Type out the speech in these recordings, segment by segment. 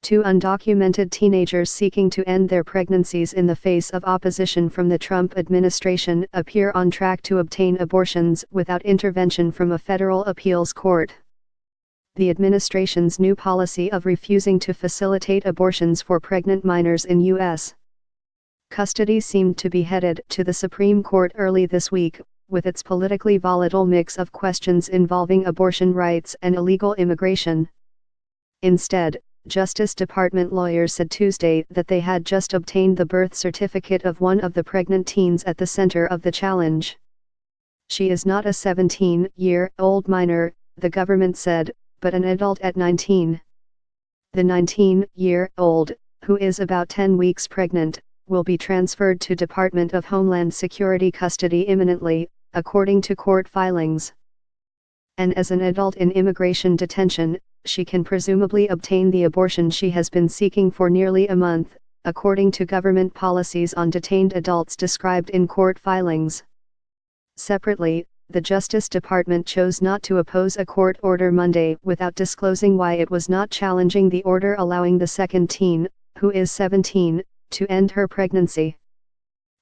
Two undocumented teenagers seeking to end their pregnancies in the face of opposition from the Trump administration appear on track to obtain abortions without intervention from a federal appeals court. The administration's new policy of refusing to facilitate abortions for pregnant minors in U.S. custody seemed to be headed to the Supreme Court early this week, with its politically volatile mix of questions involving abortion rights and illegal immigration. Instead, Justice Department lawyers said Tuesday that they had just obtained the birth certificate of one of the pregnant teens at the center of the challenge. She is not a 17-year-old minor, the government said, but an adult at 19. The 19-year-old, who is about 10 weeks pregnant, will be transferred to Department of Homeland Security custody imminently, according to court filings. And as an adult in immigration detention, she can presumably obtain the abortion she has been seeking for nearly a month, according to government policies on detained adults described in court filings. Separately, the Justice Department chose not to oppose a court order Monday without disclosing why it was not challenging the order allowing the second teen, who is 17, to end her pregnancy.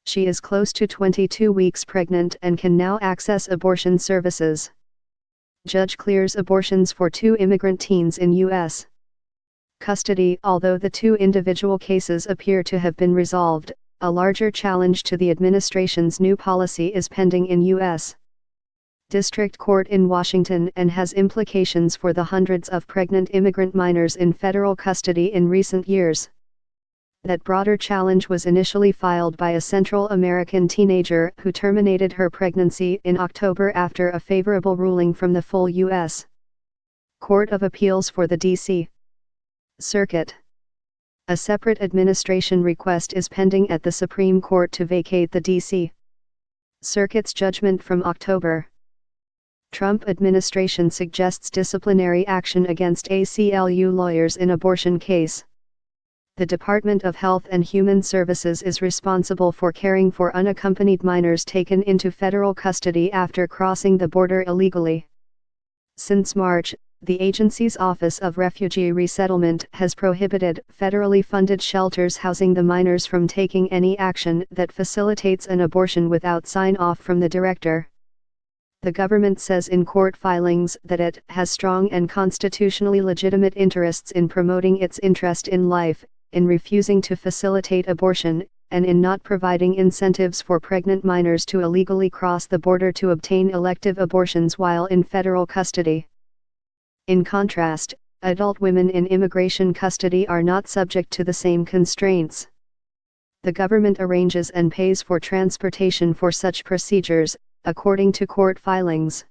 She is close to 22 weeks pregnant and can now access abortion services. Judge clears abortions for two immigrant teens in U.S. custody. Although the two individual cases appear to have been resolved, a larger challenge to the administration's new policy is pending in U.S. District Court in Washington and has implications for the hundreds of pregnant immigrant minors in federal custody in recent years. That broader challenge was initially filed by a Central American teenager who terminated her pregnancy in October after a favorable ruling from the full U.S. Court of Appeals for the D.C. Circuit. A separate administration request is pending at the Supreme Court to vacate the D.C. Circuit's judgment from October. Trump administration suggests disciplinary action against ACLU lawyers in abortion case. The Department of Health and Human Services is responsible for caring for unaccompanied minors taken into federal custody after crossing the border illegally. Since March, the agency's Office of Refugee Resettlement has prohibited federally funded shelters housing the minors from taking any action that facilitates an abortion without sign-off from the director. The government says in court filings that it has strong and constitutionally legitimate interests in promoting its interest in life, in refusing to facilitate abortion, and in not providing incentives for pregnant minors to illegally cross the border to obtain elective abortions while in federal custody. In contrast, adult women in immigration custody are not subject to the same constraints. The government arranges and pays for transportation for such procedures, according to court filings.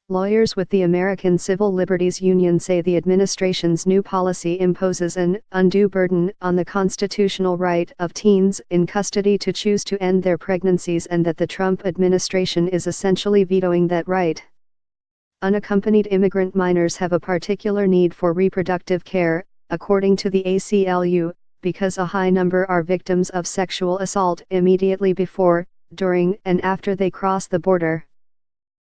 Lawyers with the American Civil Liberties Union say the administration's new policy imposes an undue burden on the constitutional right of teens in custody to choose to end their pregnancies and that the Trump administration is essentially vetoing that right. Unaccompanied immigrant minors have a particular need for reproductive care, according to the ACLU, because a high number are victims of sexual assault immediately before, during and after they cross the border.